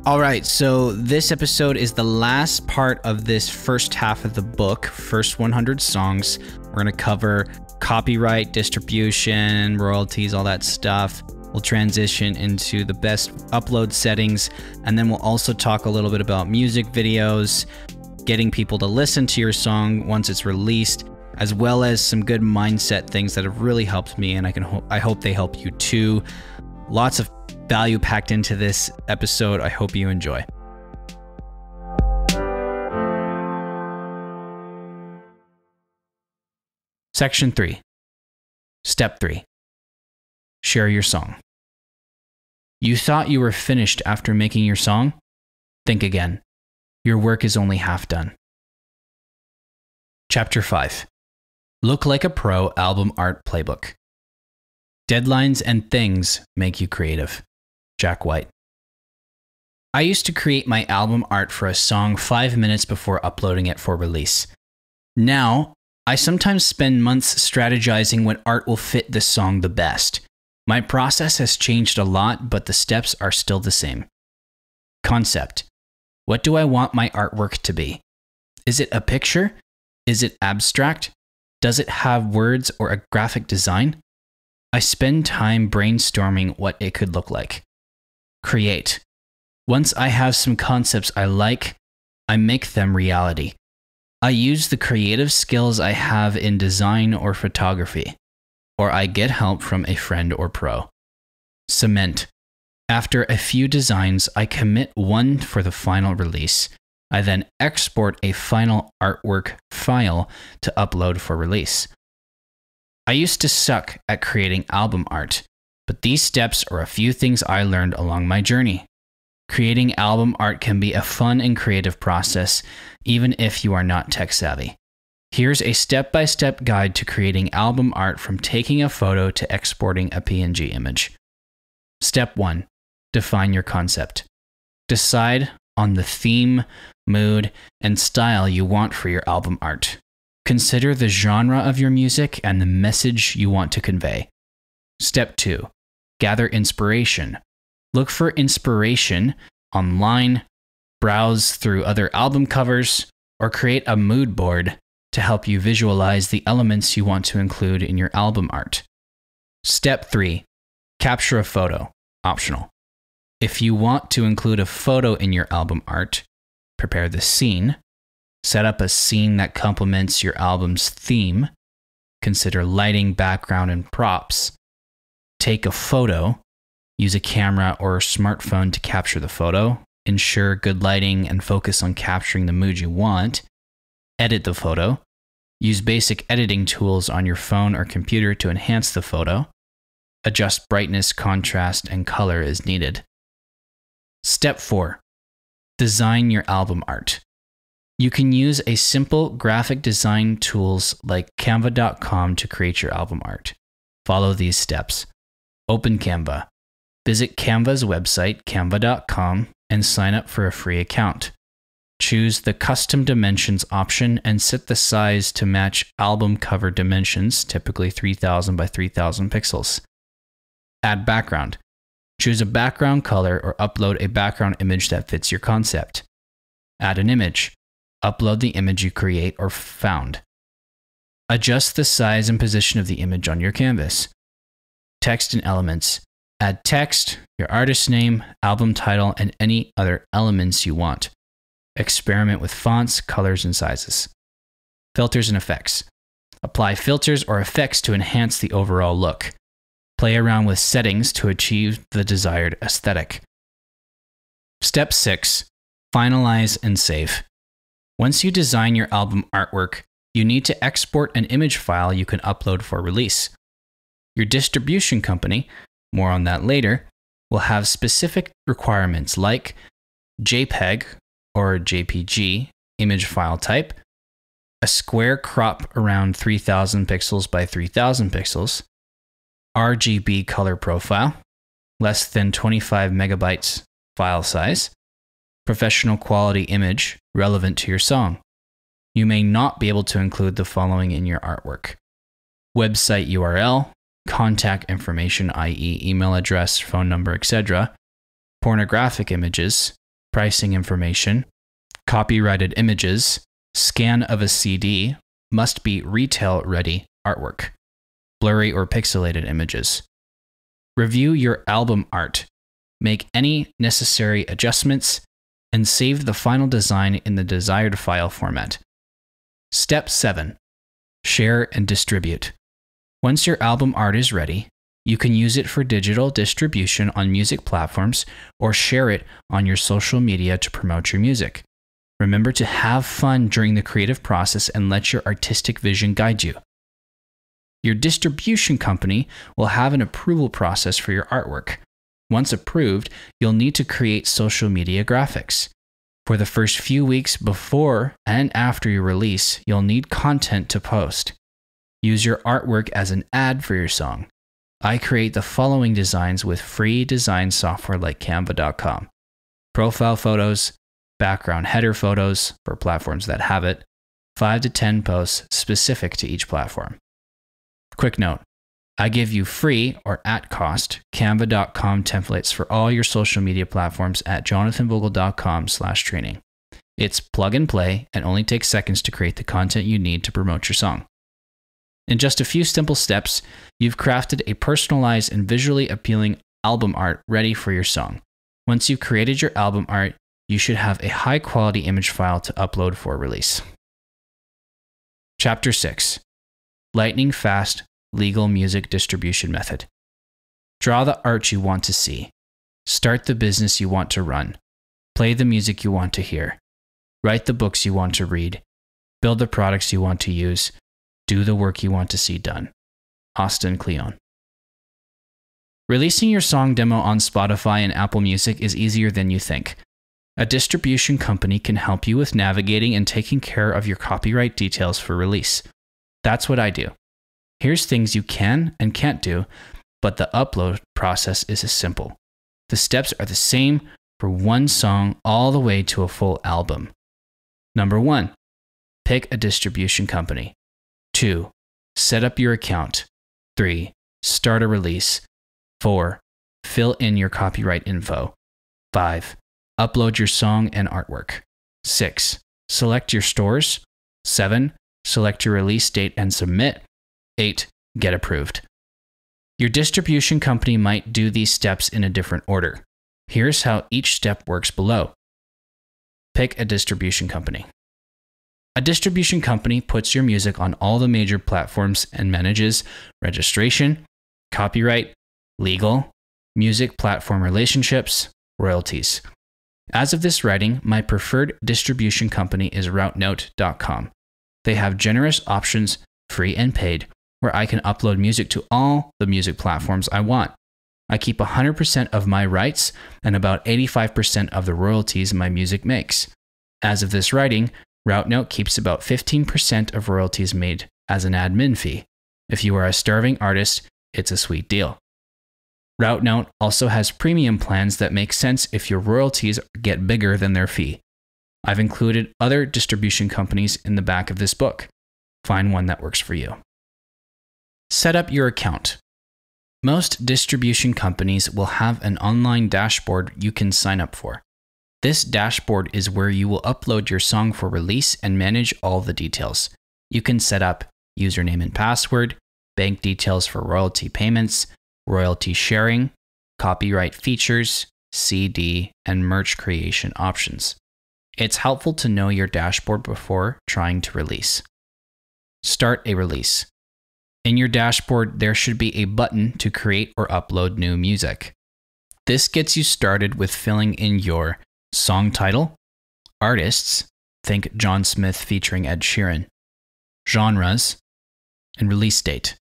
All right, so this episode is the last part of this first half of the book, first 100 songs. We're going to cover copyright, distribution, royalties, all that stuff. We'll transition into the best upload settings, and then we'll also talk a little bit about music videos, getting people to listen to your song once it's released, as well as some good mindset things that have really helped me, and I hope they help you too. Lots of value packed into this episode. I hope you enjoy. Section 3. Step 3. Share your song. You thought you were finished after making your song? Think again. Your work is only half done. Chapter 5. Look Like a Pro Album Art Playbook. Deadlines and things make you creative. Jack White. I used to create my album art for a song 5 minutes before uploading it for release. Now, I sometimes spend months strategizing what art will fit the song the best. My process has changed a lot, but the steps are still the same. Concept. What do I want my artwork to be? Is it a picture? Is it abstract? Does it have words or a graphic design? I spend time brainstorming what it could look like. Create. Once I have some concepts I like, I make them reality. I use the creative skills I have in design or photography, or I get help from a friend or pro. Cement. After a few designs, I commit one for the final release. I then export a final artwork file to upload for release. I used to suck at creating album art, but these steps are a few things I learned along my journey. Creating album art can be a fun and creative process, even if you are not tech savvy. Here's a step-by-step guide to creating album art from taking a photo to exporting a PNG image. Step 1. Define your concept. Decide on the theme, mood, and style you want for your album art. Consider the genre of your music and the message you want to convey. Step 2. Gather inspiration. Look for inspiration online, browse through other album covers, or create a mood board to help you visualize the elements you want to include in your album art. Step 3. Capture a photo. Optional. If you want to include a photo in your album art, prepare the scene. Set up a scene that complements your album's theme. Consider lighting, background, and props. Take a photo. Use a camera or smartphone to capture the photo. Ensure good lighting and focus on capturing the mood you want. Edit the photo. Use basic editing tools on your phone or computer to enhance the photo. Adjust brightness, contrast, and color as needed. Step 4. Design your album art. You can use a simple graphic design tools like canva.com to create your album art. Follow these steps. Open Canva. Visit Canva's website, canva.com, and sign up for a free account. Choose the custom dimensions option and set the size to match album cover dimensions, typically 3000 by 3000 pixels. Add background. Choose a background color or upload a background image that fits your concept. Add an image. Upload the image you create or found. Adjust the size and position of the image on your canvas. Text and elements. Add text, your artist name, album title, and any other elements you want. Experiment with fonts, colors, and sizes. Filters and effects. Apply filters or effects to enhance the overall look. Play around with settings to achieve the desired aesthetic. Step 6. Finalize and save. Once you design your album artwork, you need to export an image file you can upload for release. Your distribution company, more on that later, will have specific requirements like JPEG or JPG image file type, a square crop around 3000 pixels by 3000 pixels, RGB color profile, less than 25 megabytes file size, professional quality image relevant to your song. You may not be able to include the following in your artwork: website URL, contact information, i.e. email address, phone number, etc., pornographic images, pricing information, copyrighted images, scan of a CD, must be retail-ready artwork, blurry or pixelated images. Review your album art, make any necessary adjustments, and save the final design in the desired file format. Step 7. Share and distribute. Once your album art is ready, you can use it for digital distribution on music platforms or share it on your social media to promote your music. Remember to have fun during the creative process and let your artistic vision guide you. Your distribution company will have an approval process for your artwork. Once approved, you'll need to create social media graphics. For the first few weeks before and after your release, you'll need content to post. Use your artwork as an ad for your song. I create the following designs with free design software like canva.com. Profile photos, background header photos for platforms that have it, 5 to 10 posts specific to each platform. Quick note, I give you free or at cost canva.com templates for all your social media platforms at jonathonvogel.com/training. It's plug and play and only takes seconds to create the content you need to promote your song. In just a few simple steps, you've crafted a personalized and visually appealing album art ready for your song. Once you've created your album art, you should have a high-quality image file to upload for release. Chapter 6. Lightning-fast legal music distribution method. Draw the art you want to see. Start the business you want to run. Play the music you want to hear. Write the books you want to read. Build the products you want to use. Do the work you want to see done. Austin Kleon. Releasing your song demo on Spotify and Apple Music is easier than you think. A distribution company can help you with navigating and taking care of your copyright details for release. That's what I do. Here's things you can and can't do, but the upload process is simple. The steps are the same for one song all the way to a full album. Number 1, pick a distribution company. 2, set up your account. 3, start a release. 4, fill in your copyright info. 5, upload your song and artwork. 6, select your stores. 7, select your release date and submit. 8, get approved. Your distribution company might do these steps in a different order. Here's how each step works below. Pick a distribution company. A distribution company puts your music on all the major platforms and manages registration, copyright, legal, music platform relationships, royalties. As of this writing, my preferred distribution company is routenote.com. They have generous options, free and paid, where I can upload music to all the music platforms I want. I keep 100% of my rights and about 85% of the royalties my music makes. As of this writing, RouteNote keeps about 15% of royalties made as an admin fee. If you are a starving artist, it's a sweet deal. RouteNote also has premium plans that make sense if your royalties get bigger than their fee. I've included other distribution companies in the back of this book. Find one that works for you. Set up your account. Most distribution companies will have an online dashboard you can sign up for. This dashboard is where you will upload your song for release and manage all the details. You can set up username and password, bank details for royalty payments, royalty sharing, copyright features, CD, and merch creation options. It's helpful to know your dashboard before trying to release. Start a release. In your dashboard, there should be a button to create or upload new music. This gets you started with filling in your song title, artists, think John Smith featuring Ed Sheeran, genres, and release date.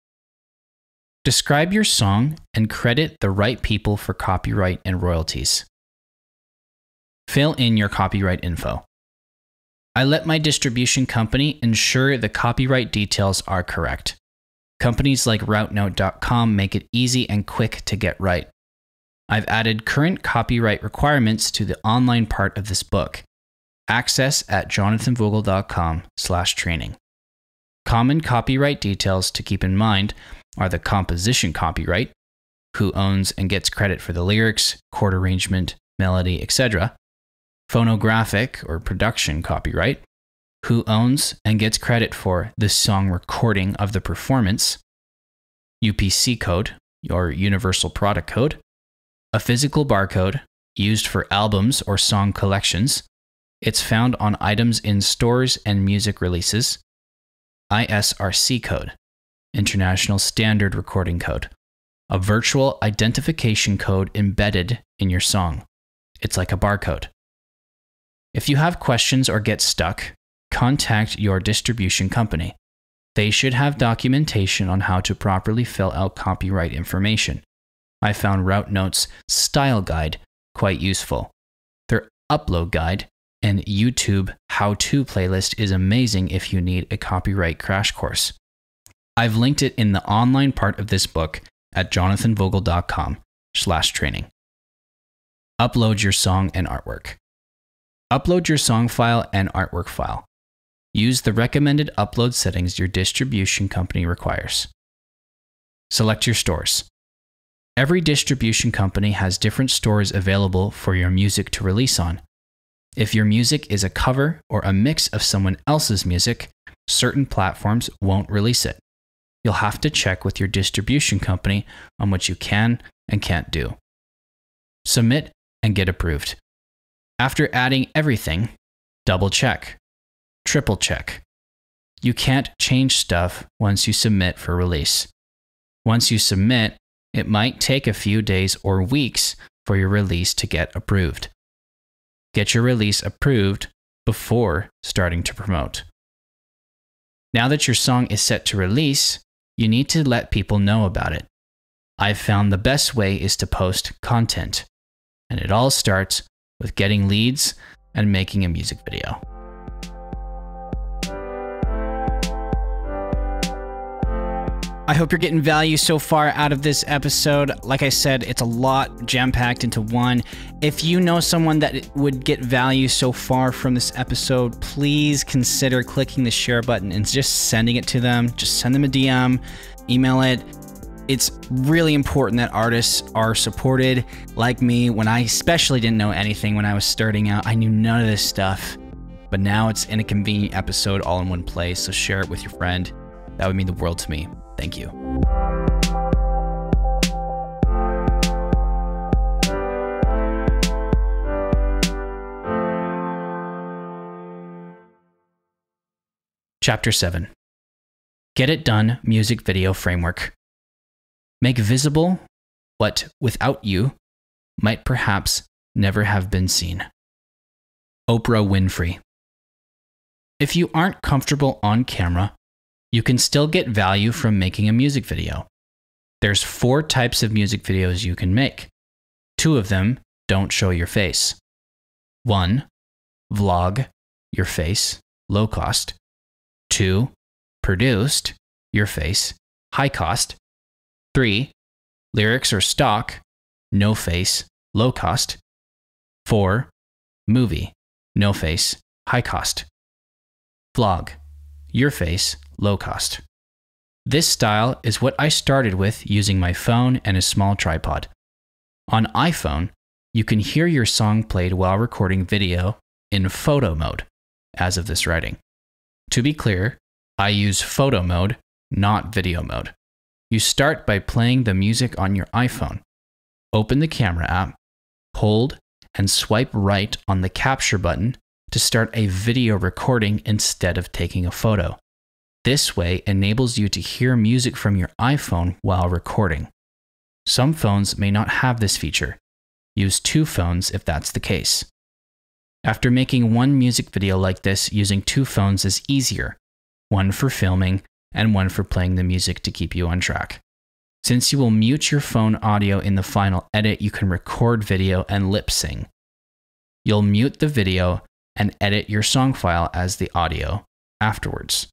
Describe your song and credit the right people for copyright and royalties. Fill in your copyright info. I let my distribution company ensure the copyright details are correct. Companies like routenote.com make it easy and quick to get right. I've added current copyright requirements to the online part of this book. Access at jonathonvogel.com/training. Common copyright details to keep in mind are the composition copyright, who owns and gets credit for the lyrics, chord arrangement, melody, etc., phonographic or production copyright, who owns and gets credit for the song recording of the performance, UPC code, or Universal Product Code, a physical barcode used for albums or song collections. It's found on items in stores and music releases, ISRC code, International Standard Recording Code, a virtual identification code embedded in your song. It's like a barcode. If you have questions or get stuck, contact your distribution company. They should have documentation on how to properly fill out copyright information. I found Route Notes' style guide quite useful. Their upload guide and YouTube how-to playlist is amazing if you need a copyright crash course. I've linked it in the online part of this book at jonathonvogel.com/training. Upload your song and artwork. Upload your song file and artwork file. Use the recommended upload settings your distribution company requires. Select your stores. Every distribution company has different stores available for your music to release on. If your music is a cover or a mix of someone else's music, certain platforms won't release it. You'll have to check with your distribution company on what you can and can't do. Submit and get approved. After adding everything, double check, triple check. You can't change stuff once you submit for release. Once you submit, it might take a few days or weeks for your release to get approved. Get your release approved before starting to promote. Now that your song is set to release, you need to let people know about it. I've found the best way is to post content, and it all starts with getting leads and making a music video. I hope you're getting value so far out of this episode. Like I said, it's a lot jam-packed into one. If you know someone that would get value so far from this episode, please consider clicking the share button and just sending it to them. Just send them a DM, email it. It's really important that artists are supported. Like me, when I especially didn't know anything when I was starting out, I knew none of this stuff. But now it's in a convenient episode all in one place, so share it with your friend. That would mean the world to me. Thank you. Chapter 7. Get It Done Music Video Framework. Make visible what, without you, might perhaps never have been seen. Oprah Winfrey. If you aren't comfortable on camera, you can still get value from making a music video. There's 4 types of music videos you can make. 2 of them don't show your face. 1. Vlog, your face, low cost. 2. Produced, your face, high cost. 3. Lyrics or stock, no face, low cost. 4. Movie, no face, high cost. Vlog, your face, low cost. This style is what I started with using my phone and a small tripod. On iPhone, you can hear your song played while recording video in photo mode, as of this writing. To be clear, I use photo mode, not video mode. You start by playing the music on your iPhone. Open the camera app, hold and swipe right on the capture button to start a video recording instead of taking a photo. This way enables you to hear music from your iPhone while recording. Some phones may not have this feature. Use 2 phones if that's the case. After making one music video like this, using 2 phones is easier, one for filming and one for playing the music to keep you on track. Since you will mute your phone audio in the final edit, you can record video and lip sing. You'll mute the video and edit your song file as the audio afterwards.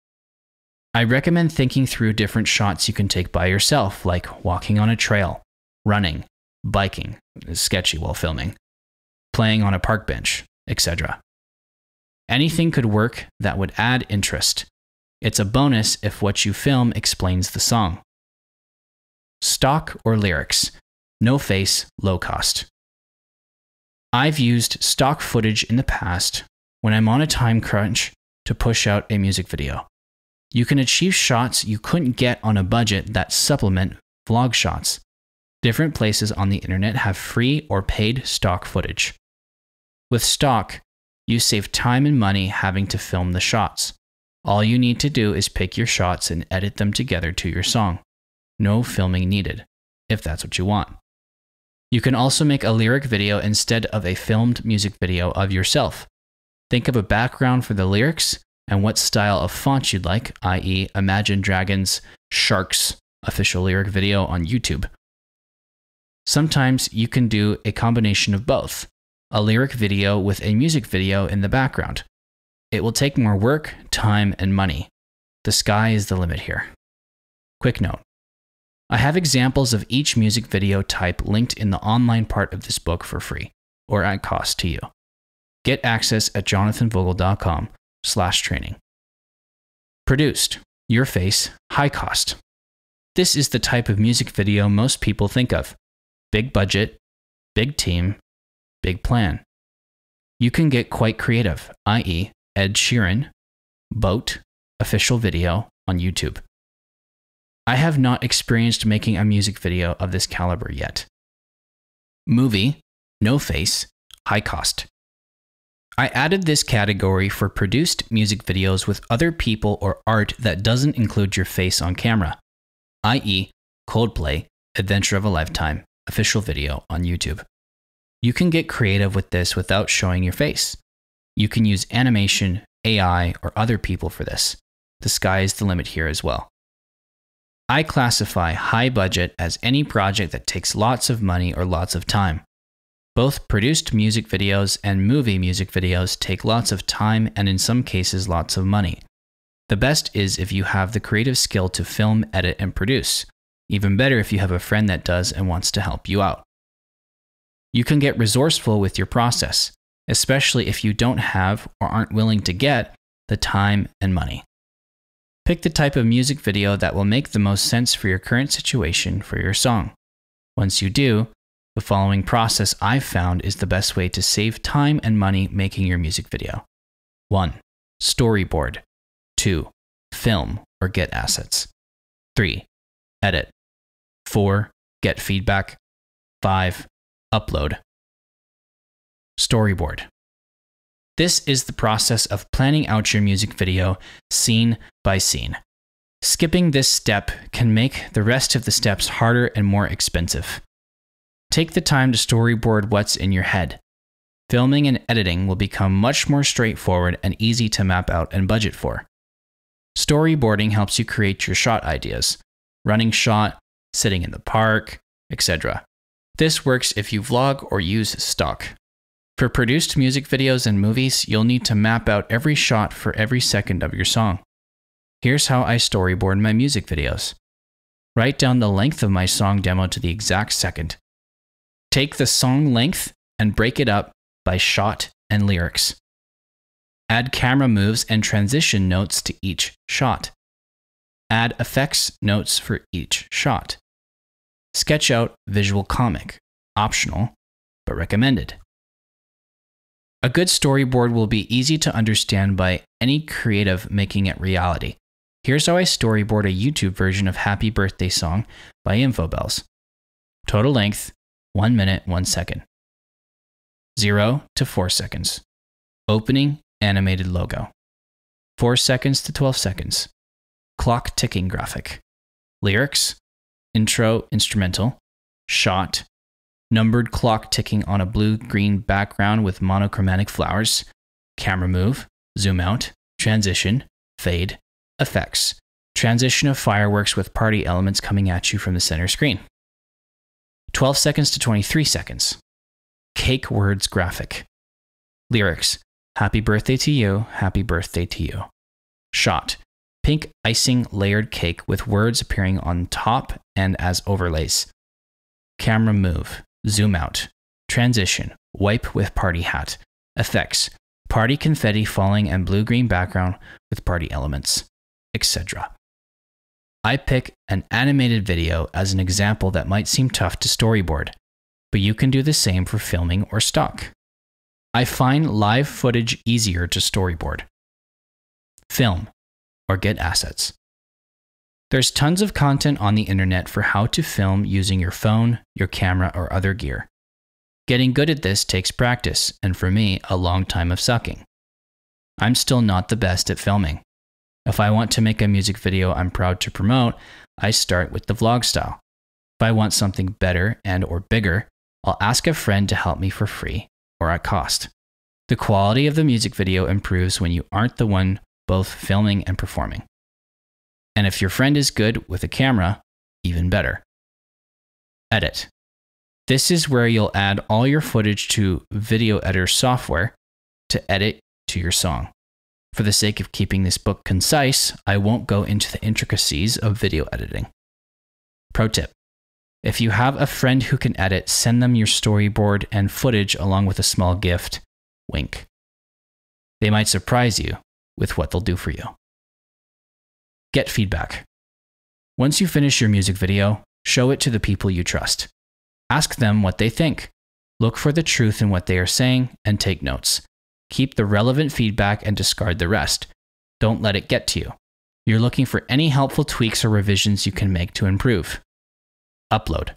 I recommend thinking through different shots you can take by yourself, like walking on a trail, running, biking, sketchy while filming, playing on a park bench, etc. Anything could work that would add interest. It's a bonus if what you film explains the song. Stock or lyrics, no face, low cost. I've used stock footage in the past when I'm on a time crunch to push out a music video. You can achieve shots you couldn't get on a budget that supplement vlog shots. Different places on the internet have free or paid stock footage. With stock, you save time and money having to film the shots. All you need to do is pick your shots and edit them together to your song. No filming needed, if that's what you want. You can also make a lyric video instead of a filmed music video of yourself. Think of a background for the lyrics and what style of font you'd like, i.e. Imagine Dragons Sharks official lyric video on YouTube. Sometimes you can do a combination of both, a lyric video with a music video in the background. It will take more work, time, and money. The sky is the limit here. Quick note. I have examples of each music video type linked in the online part of this book for free, or at cost to you. Get access at jonathonvogel.com/training. Produced. Your face. High cost. This is the type of music video most people think of. Big budget, big team, big plan. You can get quite creative, i.e. Ed Sheeran, Boat, official video on YouTube. I have not experienced making a music video of this caliber yet. Movie, no face, high cost. I added this category for produced music videos with other people or art that doesn't include your face on camera, i.e. Coldplay, Adventure of a Lifetime, official video on YouTube. You can get creative with this without showing your face. You can use animation, AI, or other people for this. The sky is the limit here as well. I classify high budget as any project that takes lots of money or lots of time. Both produced music videos and movie music videos take lots of time and in some cases lots of money. The best is if you have the creative skill to film, edit, and produce. Even better if you have a friend that does and wants to help you out. You can get resourceful with your process, especially if you don't have or aren't willing to get the time and money. Pick the type of music video that will make the most sense for your current situation for your song. Once you do, the following process I've found is the best way to save time and money making your music video. 1. Storyboard. 2. Film or get assets. 3. Edit. 4. Get feedback. 5. Upload. Storyboard. This is the process of planning out your music video scene by scene. Skipping this step can make the rest of the steps harder and more expensive. Take the time to storyboard what's in your head. Filming and editing will become much more straightforward and easy to map out and budget for. Storyboarding helps you create your shot ideas, running shot, sitting in the park, etc. This works if you vlog or use stock. For produced music videos and movies, you'll need to map out every shot for every second of your song. Here's how I storyboard my music videos. Write down the length of my song demo to the exact second. Take the song length and break it up by shot and lyrics. Add camera moves and transition notes to each shot. Add effects notes for each shot. Sketch out visual comic, optional, but recommended. A good storyboard will be easy to understand by any creative making it reality. Here's how I storyboard a YouTube version of Happy Birthday Song by Infobells. Total length, 1 minute, 1 second. 0 to 4 seconds. Opening, animated logo. 4 seconds to 12 seconds. Clock ticking graphic. Lyrics, intro, instrumental, shot, numbered clock ticking on a blue-green background with monochromatic flowers, camera move, zoom out, transition, fade, effects, transition of fireworks with party elements coming at you from the center screen. 12 seconds to 23 seconds. Cake words graphic. Lyrics, happy birthday to you, happy birthday to you. Shot, pink icing layered cake with words appearing on top and as overlays. Camera move, zoom out, transition, wipe with party hat, effects, party confetti falling and blue-green background with party elements, etc. I pick an animated video as an example that might seem tough to storyboard, but you can do the same for filming or stock. I find live footage easier to storyboard, film, or get assets. There's tons of content on the internet for how to film using your phone, your camera, or other gear. Getting good at this takes practice, and for me, a long time of sucking. I'm still not the best at filming. If I want to make a music video I'm proud to promote, I start with the vlog style. If I want something better and or bigger, I'll ask a friend to help me for free or at cost. The quality of the music video improves when you aren't the one both filming and performing. And if your friend is good with a camera, even better. Edit. This is where you'll add all your footage to video editor software to edit to your song. For the sake of keeping this book concise, I won't go into the intricacies of video editing. Pro tip. If you have a friend who can edit, send them your storyboard and footage along with a small gift. Wink. They might surprise you with what they'll do for you. Get feedback. Once you finish your music video, show it to the people you trust. Ask them what they think. Look for the truth in what they are saying and take notes. Keep the relevant feedback and discard the rest. Don't let it get to you. You're looking for any helpful tweaks or revisions you can make to improve. Upload.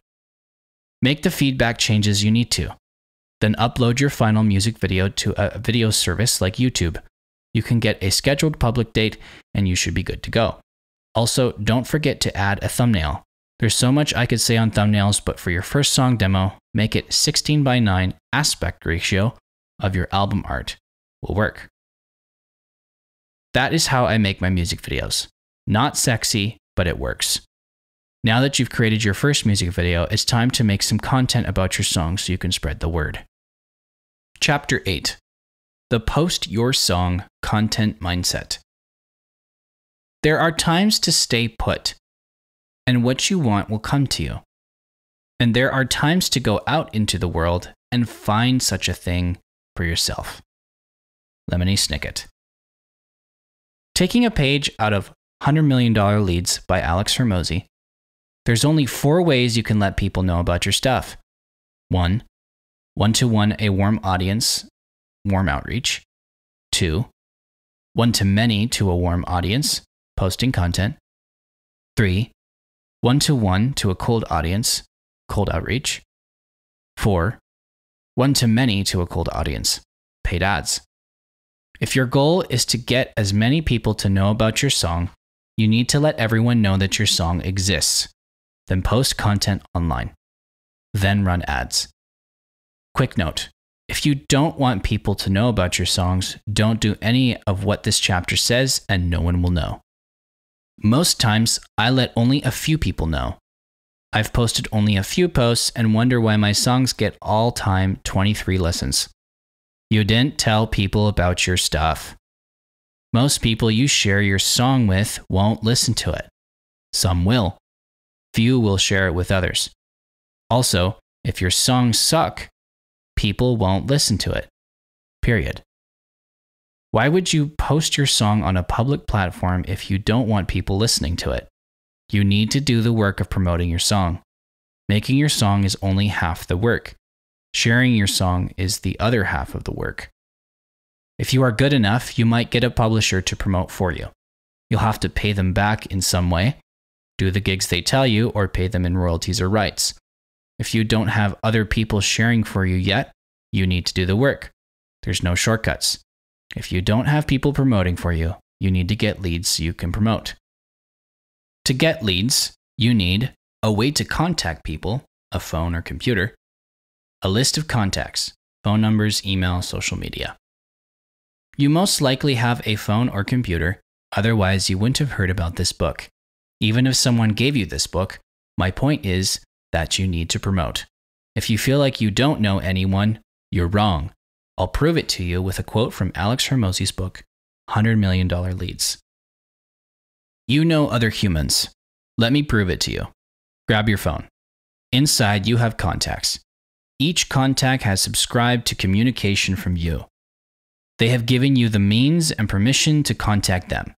Make the feedback changes you need to. Then upload your final music video to a video service like YouTube. You can get a scheduled public date and you should be good to go. Also, don't forget to add a thumbnail. There's so much I could say on thumbnails, but for your first song demo, make it 16:9 aspect ratio of your album art. Will work. That is how I make my music videos. Not sexy, but it works. Now that you've created your first music video, it's time to make some content about your song so you can spread the word. Chapter 8. The Post Your Song Content Mindset. There are times to stay put, and what you want will come to you. And there are times to go out into the world and find such a thing for yourself. Lemony Snicket. Taking a page out of $100 Million Leads by Alex Hormozi, there's only 4 ways you can let people know about your stuff. 1. One-to-one, a warm audience, warm outreach. 2. One-to-many to a warm audience, posting content. 3. One-to-one to a cold audience, cold outreach. 4. One-to-many to a cold audience, paid ads. If your goal is to get as many people to know about your song, you need to let everyone know that your song exists. Then post content online. Then run ads. Quick note. If you don't want people to know about your songs, don't do any of what this chapter says and no one will know. Most times, I let only a few people know. I've posted only a few posts and wonder why my songs get all-time 23 listens. You didn't tell people about your stuff. Most people you share your song with won't listen to it. Some will. Few will share it with others. Also, if your songs suck, people won't listen to it. Period. Why would you post your song on a public platform if you don't want people listening to it? You need to do the work of promoting your song. Making your song is only half the work. Sharing your song is the other half of the work. If you are good enough, you might get a publisher to promote for you. You'll have to pay them back in some way, do the gigs they tell you, or pay them in royalties or rights. If you don't have other people sharing for you yet, you need to do the work. There's no shortcuts. If you don't have people promoting for you, you need to get leads so you can promote. To get leads, you need a way to contact people, a phone or computer, a list of contacts, phone numbers, email, social media. You most likely have a phone or computer, otherwise you wouldn't have heard about this book. Even if someone gave you this book, my point is that you need to promote. If you feel like you don't know anyone, you're wrong. I'll prove it to you with a quote from Alex Hormozi's book, $100 Million Leads. You know other humans. Let me prove it to you. Grab your phone. Inside, you have contacts. Each contact has subscribed to communication from you. They have given you the means and permission to contact them.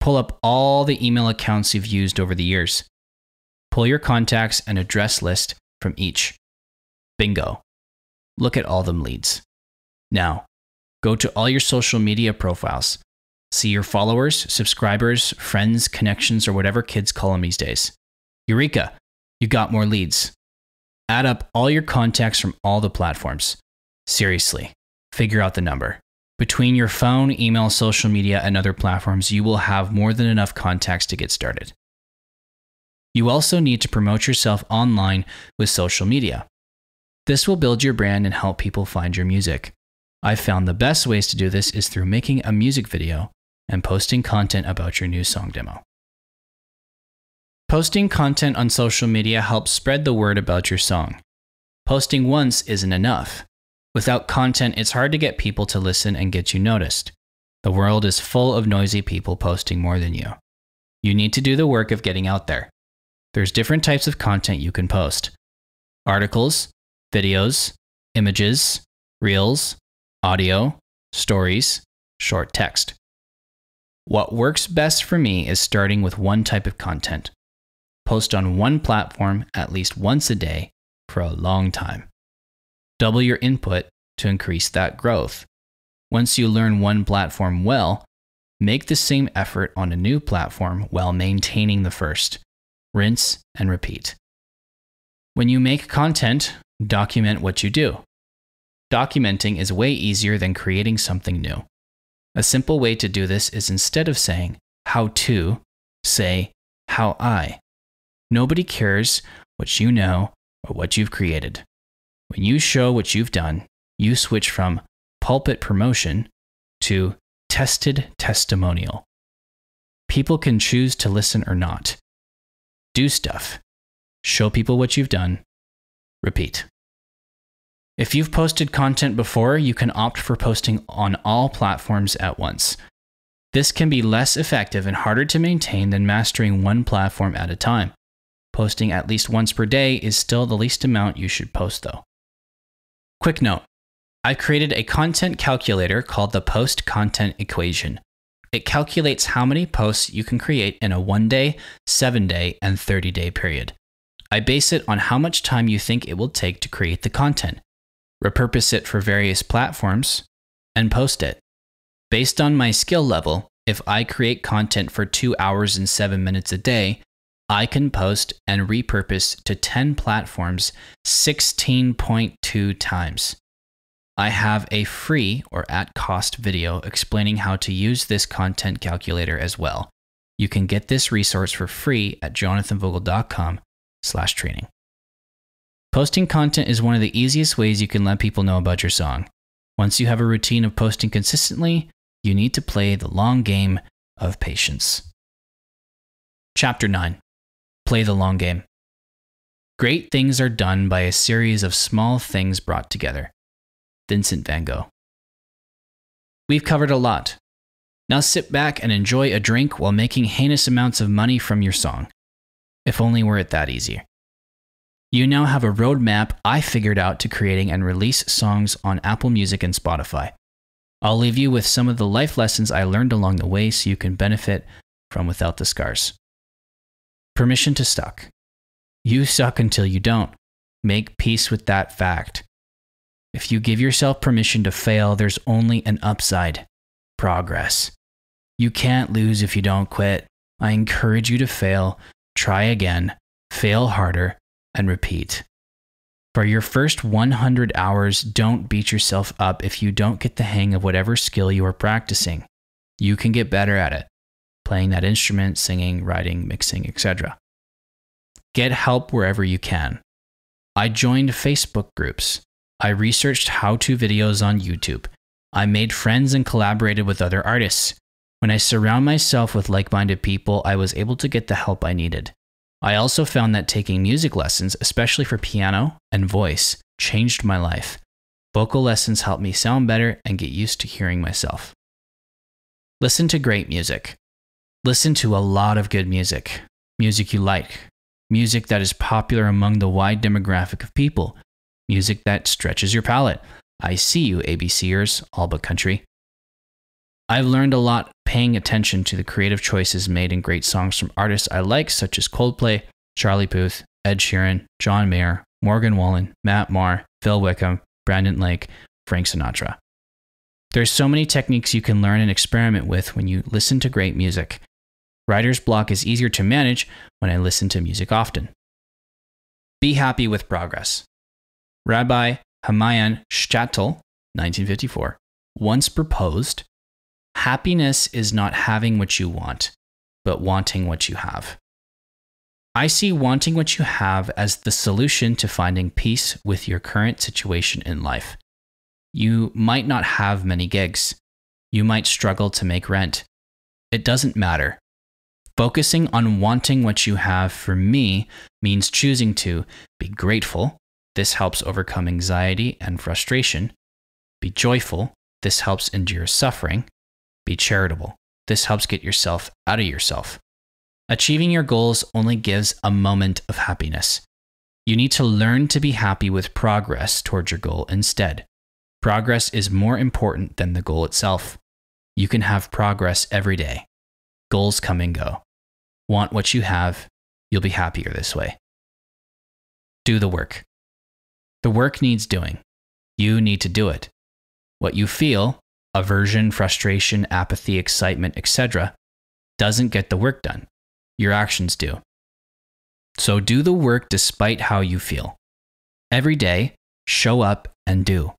Pull up all the email accounts you've used over the years. Pull your contacts and address list from each. Bingo. Look at all them leads. Now, go to all your social media profiles. See your followers, subscribers, friends, connections, or whatever kids call them these days. Eureka! You got more leads. Add up all your contacts from all the platforms. Seriously, figure out the number. Between your phone, email, social media, and other platforms, you will have more than enough contacts to get started. You also need to promote yourself online with social media. This will build your brand and help people find your music. I've found the best ways to do this is through making a music video and posting content about your new song demo. Posting content on social media helps spread the word about your song. Posting once isn't enough. Without content, it's hard to get people to listen and get you noticed. The world is full of noisy people posting more than you. You need to do the work of getting out there. There's different types of content you can post: articles, videos, images, reels, audio, stories, short text. What works best for me is starting with one type of content. Post on one platform at least once a day for a long time. Double your input to increase that growth. Once you learn one platform well, make the same effort on a new platform while maintaining the first. Rinse and repeat. When you make content, document what you do. Documenting is way easier than creating something new. A simple way to do this is, instead of saying how to, say how I. Nobody cares what you know or what you've created. When you show what you've done, you switch from pulpit promotion to tested testimonial. People can choose to listen or not. Do stuff. Show people what you've done. Repeat. If you've posted content before, you can opt for posting on all platforms at once. This can be less effective and harder to maintain than mastering one platform at a time. Posting at least once per day is still the least amount you should post, though. Quick note: I've created a content calculator called the Post Content Equation. It calculates how many posts you can create in a 1-day, 7-day, and 30-day period. I base it on how much time you think it will take to create the content, repurpose it for various platforms, and post it. Based on my skill level, if I create content for 2 hours and 7 minutes a day, I can post and repurpose to 10 platforms 16.2 times. I have a free or at-cost video explaining how to use this content calculator as well. You can get this resource for free at jonathonvogel.com/training. Posting content is one of the easiest ways you can let people know about your song. Once you have a routine of posting consistently, you need to play the long game of patience. Chapter 9. Play the long game. Great things are done by a series of small things brought together. Vincent van Gogh. We've covered a lot. Now sit back and enjoy a drink while making heinous amounts of money from your song. If only were it that easy. You now have a roadmap I figured out to creating and release songs on Apple Music and Spotify. I'll leave you with some of the life lessons I learned along the way so you can benefit from without the scars. Permission to suck. You suck until you don't. Make peace with that fact. If you give yourself permission to fail, there's only an upside: progress. You can't lose if you don't quit. I encourage you to fail, try again, fail harder, and repeat. For your first 100 hours, don't beat yourself up if you don't get the hang of whatever skill you are practicing. You can get better at it, playing that instrument, singing, writing, mixing, etc. Get help wherever you can. I joined Facebook groups. I researched how-to videos on YouTube. I made friends and collaborated with other artists. When I surround myself with like-minded people, I was able to get the help I needed. I also found that taking music lessons, especially for piano and voice, changed my life. Vocal lessons helped me sound better and get used to hearing myself. Listen to great music. Listen to a lot of good music. Music you like. Music that is popular among the wide demographic of people. Music that stretches your palate. I see you, ABCers, all but country. I've learned a lot paying attention to the creative choices made in great songs from artists I like, such as Coldplay, Charlie Puth, Ed Sheeran, John Mayer, Morgan Wallen, Matt Maher, Phil Wickham, Brandon Lake, Frank Sinatra. There's so many techniques you can learn and experiment with when you listen to great music. Writer's block is easier to manage when I listen to music often. Be happy with progress. Rabbi Hamayan Shtatl, 1954, once proposed, happiness is not having what you want, but wanting what you have. I see wanting what you have as the solution to finding peace with your current situation in life. You might not have many gigs. You might struggle to make rent. It doesn't matter. Focusing on wanting what you have for me means choosing to be grateful. This helps overcome anxiety and frustration. Be joyful. This helps endure suffering. Be charitable. This helps get yourself out of yourself. Achieving your goals only gives a moment of happiness. You need to learn to be happy with progress towards your goal instead. Progress is more important than the goal itself. You can have progress every day. Goals come and go. Want what you have, you'll be happier this way. Do the work. The work needs doing. You need to do it. What you feel, aversion, frustration, apathy, excitement, etc., doesn't get the work done. Your actions do. So do the work despite how you feel. Every day, show up and do.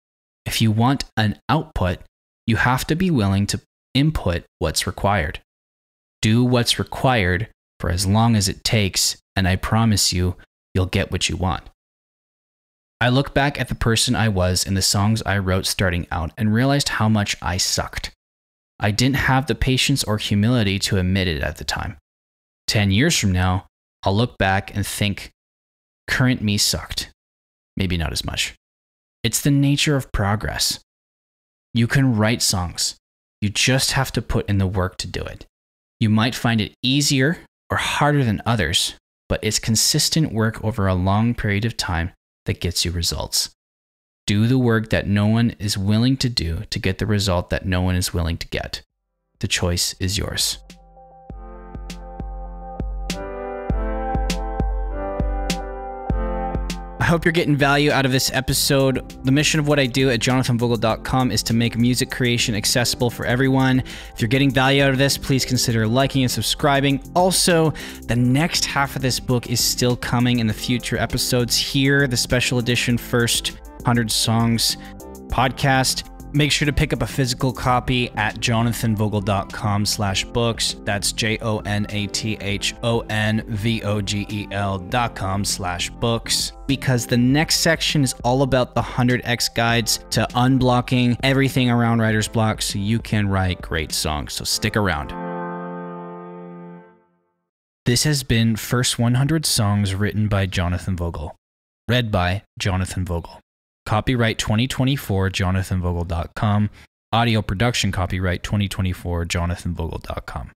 If you want an output, you have to be willing to input what's required. Do what's required for as long as it takes, and I promise you, you'll get what you want. I look back at the person I was in the songs I wrote starting out and realized how much I sucked. I didn't have the patience or humility to admit it at the time. 10 years from now, I'll look back and think, current me sucked. Maybe not as much. It's the nature of progress. You can write songs. You just have to put in the work to do it. You might find it easier or harder than others, but it's consistent work over a long period of time that gets you results. Do the work that no one is willing to do to get the result that no one is willing to get. The choice is yours. I hope you're getting value out of this episode. The mission of what I do at jonathonvogel.com is to make music creation accessible for everyone. If you're getting value out of this, please consider liking and subscribing. Also, the next half of this book is still coming in the future episodes here, the special edition First 100 Songs podcast. Make sure to pick up a physical copy at jonathonvogel.com/books. That's JONATHONVOGEL.com/books. Because the next section is all about the 100x guides to unblocking everything around writer's block so you can write great songs. So stick around. This has been First 100 Songs written by Jonathon Vogel. Read by Jonathon Vogel. Copyright 2024, jonathonvogel.com. Audio production copyright 2024, jonathonvogel.com.